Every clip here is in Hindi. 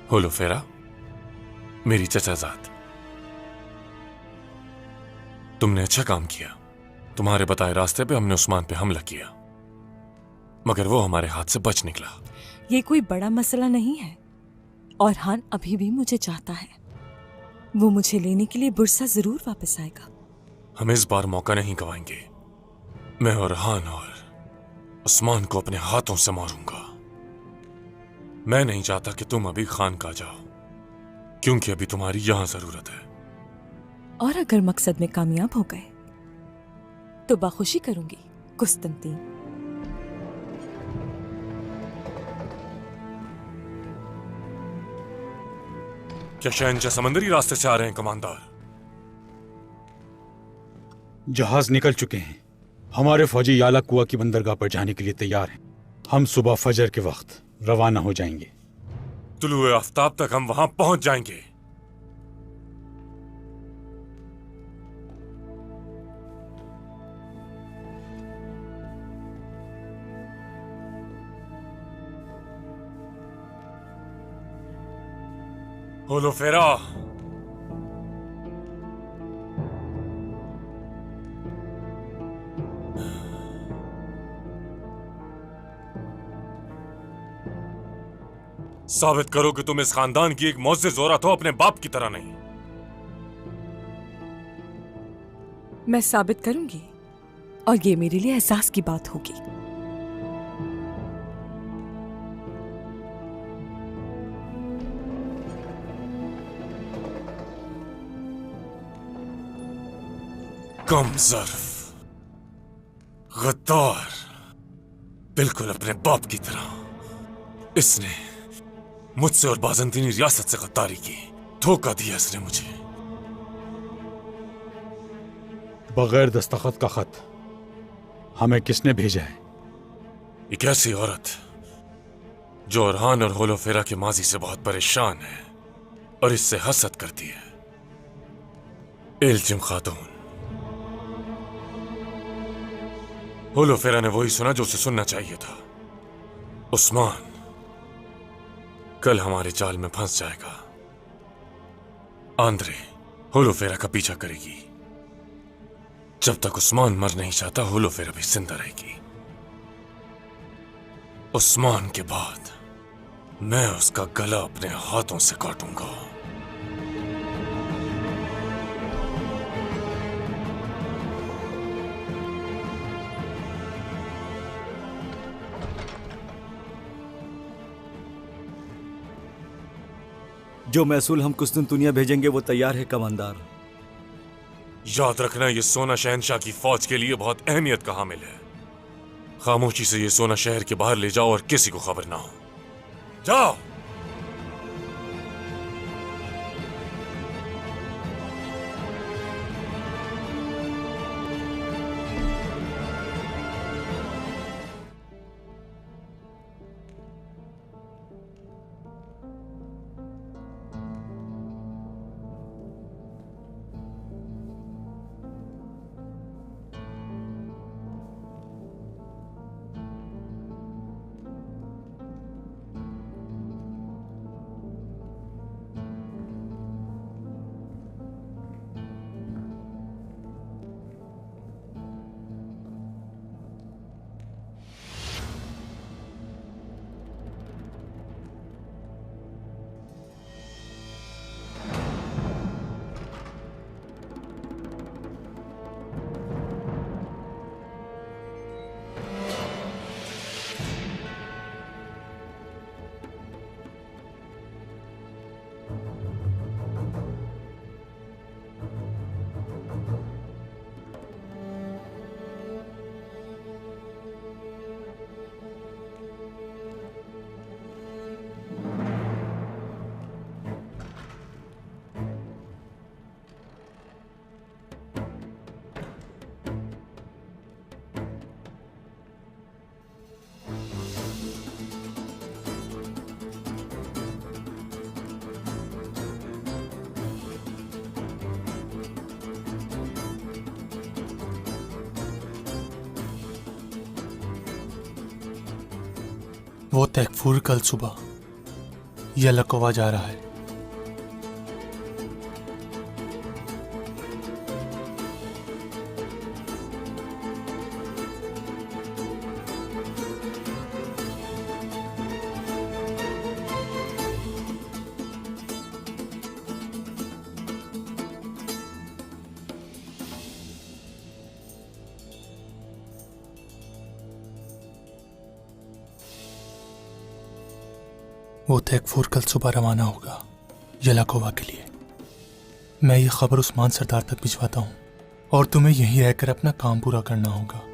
होलो फेरा, मेरी चचाजाद, तुमने अच्छा काम किया। तुम्हारे बताए रास्ते पे हमने उस्मान पे हमला किया, मगर वो हमारे हाथ से बच निकला। ये कोई बड़ा मसला नहीं है। और हान अभी भी मुझे चाहता है। वो मुझे लेने के लिए बुरसा जरूर वापस आएगा। हम इस बार मौका नहीं गवाएंगे। मैं और हान और उस्मान को अपने हाथों से मारूंगा। मैं नहीं चाहता कि तुम अभी खान का जाओ, क्योंकि अभी तुम्हारी यहां जरूरत है। और अगर मकसद में कामयाब हो गए तो बाखुशी करूंगी कुस्तंतीन। क्या शहंशाह समंदरी रास्ते से आ रहे हैं कमांडर? जहाज निकल चुके हैं। हमारे फौजी याला कुआ की बंदरगाह पर जाने के लिए तैयार हैं। हम सुबह फजर के वक्त रवाना हो जाएंगे। तुलुए आफ्ताब तक हम वहां पहुंच जाएंगे। होलो फेरा, साबित करो कि तुम इस खानदान की एक मुअज़्ज़िज़ औरत हो, अपने बाप की तरह नहीं। मैं साबित करूंगी, और ये मेरे लिए एहसास की बात होगी। कम ज़र्फ़, गद्दार, बिल्कुल अपने बाप की तरह। इसने मुझसे और बाज़ंतीनी रियासत से गद्दारी की। धोखा दिया इसने मुझे। बगैर दस्तखत का खत हमें किसने भेजा है? एक ऐसी औरत जो अरहान और होलो फेरा के माजी से बहुत परेशान है और इससे हसद करती है। इल्जिम खातून। होलो फेरा ने वही सुना जो उसे सुनना चाहिए था। उस्मान कल हमारे जाल में फंस जाएगा। आंद्रे होलो फेरा का पीछा करेगी। जब तक उस्मान मर नहीं जाता, होलो फेरा भी जिंदा रहेगी। उस्मान के बाद मैं उसका गला अपने हाथों से काटूंगा। जो महसूल हम कुस्तुनतुनिया भेजेंगे वो तैयार है कमांडर। याद रखना, ये सोना शहंशाह की फौज के लिए बहुत अहमियत का हामिल है। खामोशी से ये सोना शहर के बाहर ले जाओ और किसी को खबर ना हो। जाओ। वो तैकफूर कल सुबह यलकोवा जा रहा है। वो तैकफूर कल सुबह रवाना होगा यलाकोवा के लिए। मैं ये खबर उस्मान सरदार तक भिजवाता हूँ और तुम्हें यहीं रहकर अपना काम पूरा करना होगा।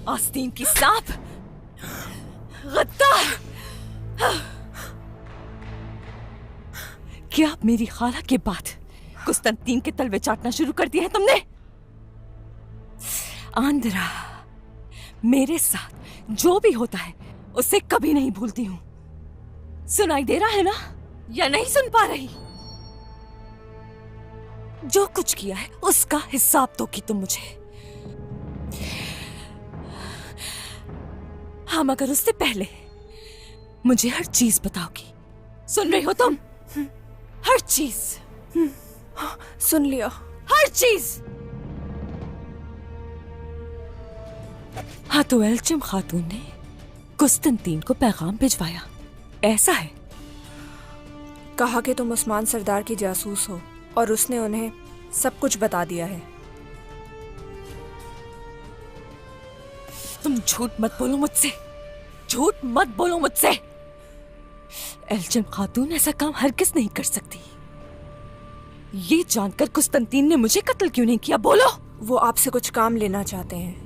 आस्तीन की सांप, गद्दार! क्या अब मेरी खाला के बाद कुस्तंतीन के तलवे चाटना शुरू कर दिया है तुमने? आंद्रा, मेरे साथ जो भी होता है उसे कभी नहीं भूलती हूं। सुनाई दे रहा है ना, या नहीं सुन पा रही? जो कुछ किया है उसका हिसाब दोगी तुम मुझे। हाँ, मगर उससे पहले मुझे हर चीज बताओगी। सुन रही हो तुम? हर चीज। सुन लिया। हर चीज। हाँ, तो एल्चिम खातून ने कुस्तंतीन को पैगाम भिजवाया, ऐसा है? कहा कि तुम उस्मान सरदार की जासूस हो और उसने उन्हें सब कुछ बता दिया है। तुम झूठ मत बोलो मुझसे, झूठ मत बोलो मुझसे। एल्चिम खातून ऐसा काम हरगिज़ नहीं कर सकती। ये जानकर कुस्तंतीन ने मुझे कत्ल क्यों नहीं किया, बोलो? वो आपसे कुछ काम लेना चाहते हैं।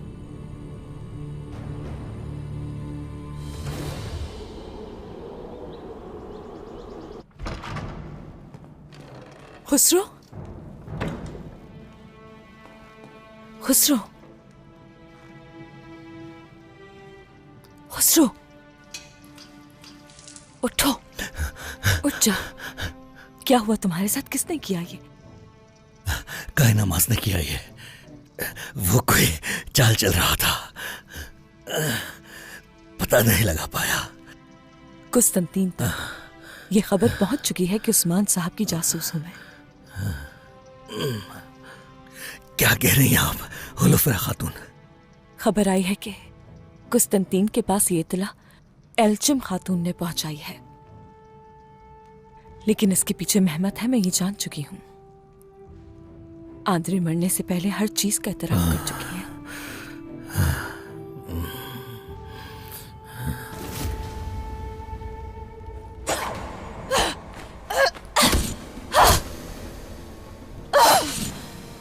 खुसरो, खुसरो, खुसरो, उठो, उठ जा। क्या हुआ तुम्हारे साथ? किसने किया ये? काहे नमाज ने किया ये। वो कोई चाल चल रहा था, पता नहीं लगा पाया। कुस्तंतीन तक ये खबर पहुंच चुकी है कि उस्मान साहब की जासूस हूं मैं। क्या कह रही हैं आप हुलफरा खातून? खबर आई है कि कुस्तंतीन के पास ये इत्तला एल्चिम खातून ने पहुंचाई है, लेकिन इसके पीछे मेहमत है, मैं ये जान चुकी हूं। आंद्रे मरने से पहले हर चीज का एतराफ कर चुकी है।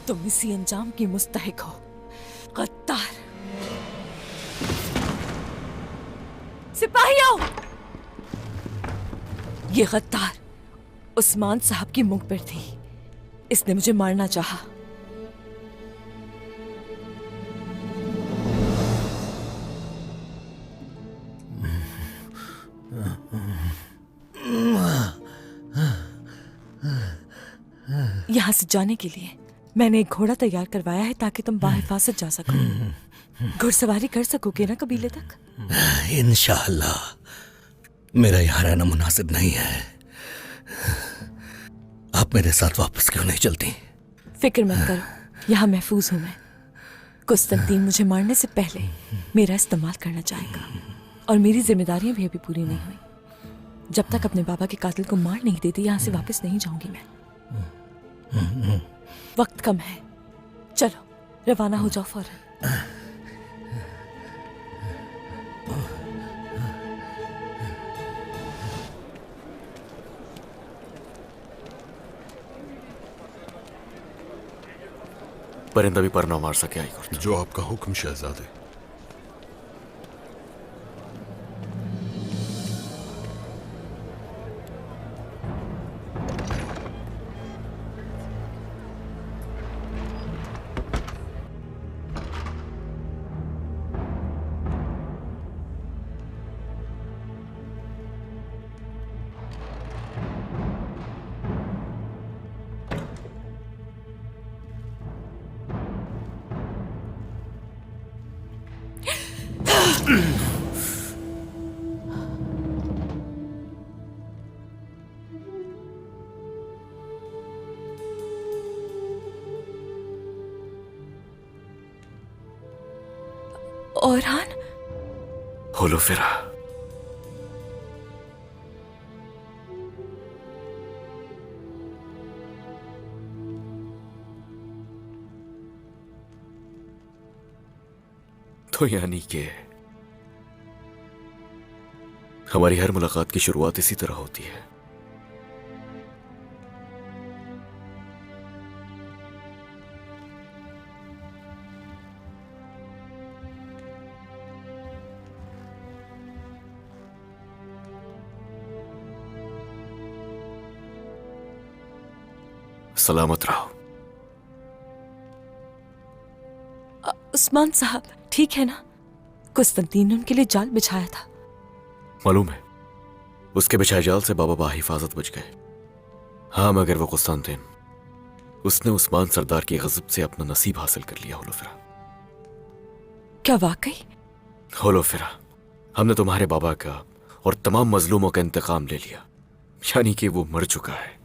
तुम इसी अंजाम की मुस्तहिक हो, गद्दार। सिपाहियों! ये गद्दार उस्मान साहब की मुखबिर थी, इसने मुझे मारना चाहा। यहां से जाने के लिए मैंने एक घोड़ा तैयार करवाया है ताकि तुम बाहिफाजत जा सको। घुड़सवारी कर सकोगे ना कबीले तक? इंशाअल्लाह। मेरा यहाँ रहना मुनासिब नहीं है। आप मेरे साथ वापस क्यों नहीं चलती? फिक्र मत करो, यहाँ महफूज हूं मैं। कुस्तंतीन मुझे मारने से पहले मेरा इस्तेमाल करना चाहेगा और मेरी जिम्मेदारियां भी अभी पूरी नहीं हुई। जब तक अपने बाबा के कातिल को मार नहीं देती यहाँ से वापस नहीं जाऊंगी मैं। वक्त कम है, चलो रवाना हो जाओ फौरन। परिंदा भी पर ना मार सके आई गुर्द। जो आपका हुक्म शहजादे। औरहान, होलोफेरा, तो यानी कि हमारी हर मुलाकात की शुरुआत इसी तरह होती है। सलामत रहो। उस्मान साहब ठीक है ना? कुस्तंतीन ने उनके लिए जाल बिछाया था। मालूम है, उसके बिछाए जाल से बाबा बाहिफाजत बच गए। हाँ, मगर वो कुस्तंतीन, उसने उस्मान सरदार की गज़ब से अपना नसीब हासिल कर लिया। होलोफेरा, क्या वाकई? होलोफेरा, हमने तुम्हारे बाबा का और तमाम मजलूमों का इंतकाम ले लिया, यानी कि वो मर चुका है।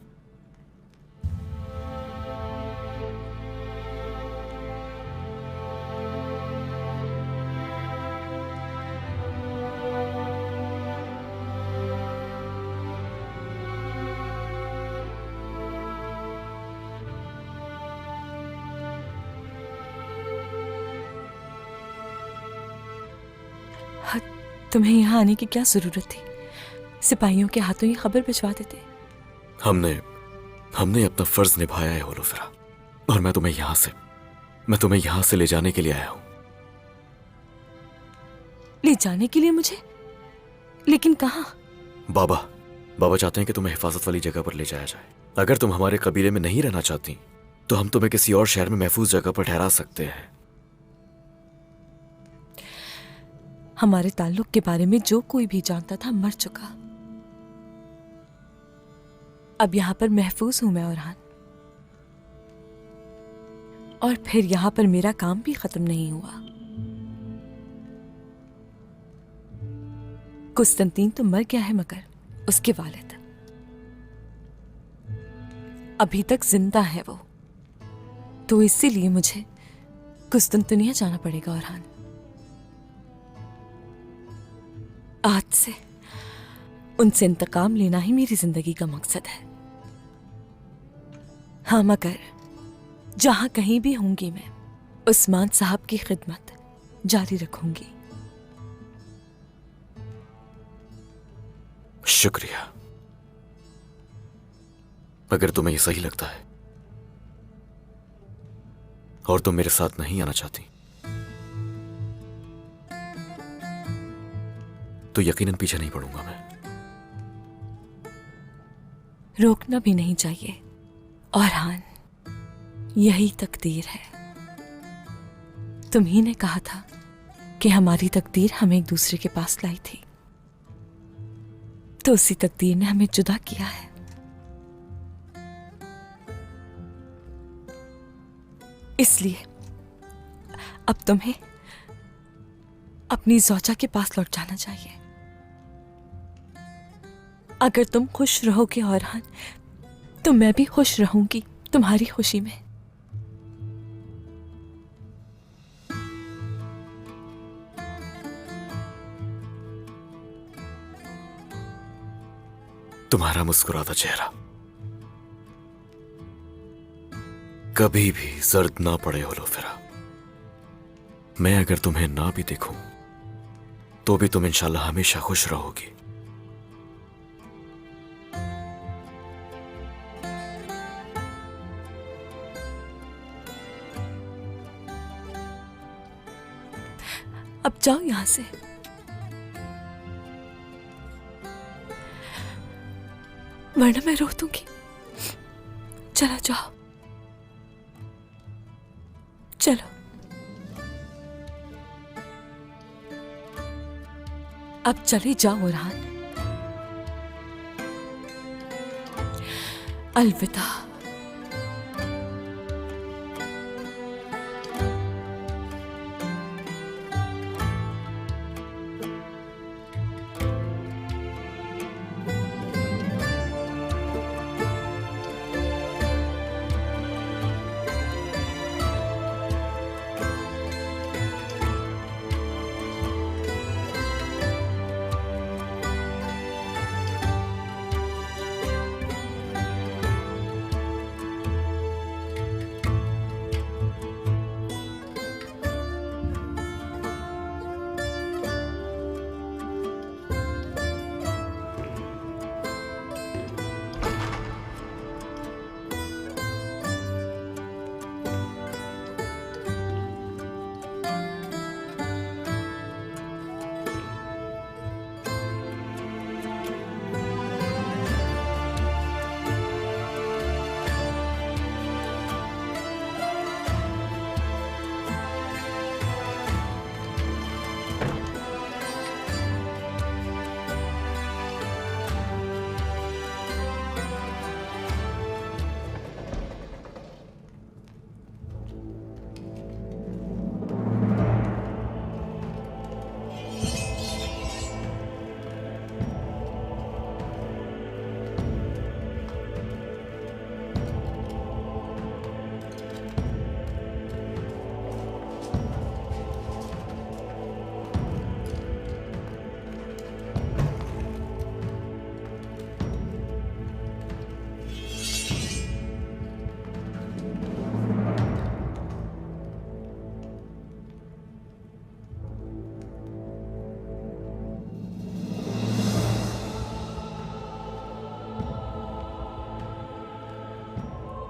तुम्हें यहाँ आने की क्या जरूरत थी? सिपाहियों के हाथों ये खबर भिजवा देते। हमने अपना फर्ज निभाया है होलोफेरा, और मैं तुम्हें यहां से ले जाने के लिए आया हूं। ले जाने के लिए मुझे? लेकिन कहाँ? बाबा चाहते हैं कि तुम्हें हिफाजत वाली जगह पर ले जाया जाए। अगर तुम हमारे कबीले में नहीं रहना चाहती तो हम तुम्हें किसी और शहर में महफूज जगह पर ठहरा सकते हैं। हमारे ताल्लुक के बारे में जो कोई भी जानता था मर चुका। अब यहां पर महफूज हूं मैं औरहान, और फिर यहां पर मेरा काम भी खत्म नहीं हुआ। कुस्तंतीन तो मर गया है, मगर उसके वालिद अभी तक जिंदा है वो, तो इसीलिए मुझे कुस्तंतुनिया जाना पड़ेगा औरहान। आज से उनसे इंतकाम लेना ही मेरी जिंदगी का मकसद है। हाँ, मगर जहां कहीं भी होंगी मैं उस्मान साहब की खिदमत जारी रखूंगी। शुक्रिया। अगर तुम्हें ये सही लगता है और तुम मेरे साथ नहीं आना चाहती तो यकीनन पीछे नहीं पड़ूंगा मैं। रोकना भी नहीं चाहिए औरहान, यही तकदीर है। तुम्ही ने कहा था कि हमारी तकदीर हमें एक दूसरे के पास लाई थी, तो उसी तकदीर ने हमें जुदा किया है। इसलिए अब तुम्हें अपनी ज़ौजा के पास लौट जाना चाहिए। अगर तुम खुश रहोगे औरहान, तो मैं भी खुश रहूंगी तुम्हारी खुशी में। तुम्हारा मुस्कुराता चेहरा कभी भी जर्द ना पड़े होलोफेरा। मैं अगर तुम्हें ना भी देखूं तो भी तुम इंशाल्लाह हमेशा खुश रहोगी। अब जाओ यहां से। वरना मैं रो दूंगी। चलो जाओ, चलो। अब चले जाओ उरहान। अलविदा।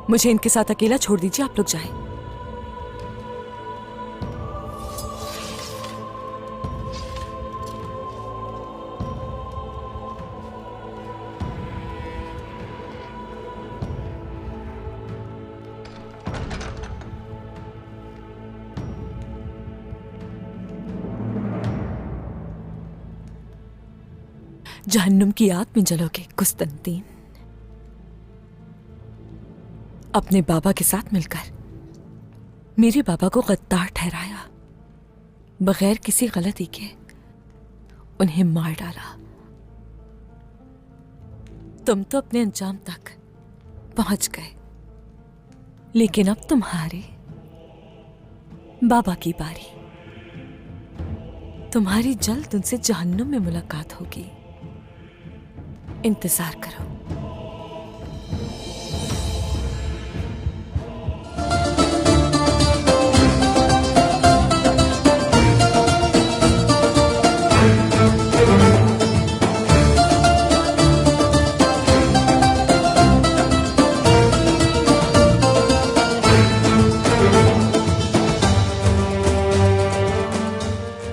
मुझे इनके साथ अकेला छोड़ दीजिए, आप लोग जाएं। जहन्नुम की आग में जलोगे कुस्तंतीन। अपने बाबा के साथ मिलकर मेरे बाबा को गद्दार ठहराया, बगैर किसी गलती के उन्हें मार डाला। तुम तो अपने अंजाम तक पहुंच गए, लेकिन अब तुम्हारे बाबा की बारी। तुम्हारी जल्द उनसे जहन्नुम में मुलाकात होगी। इंतजार करो।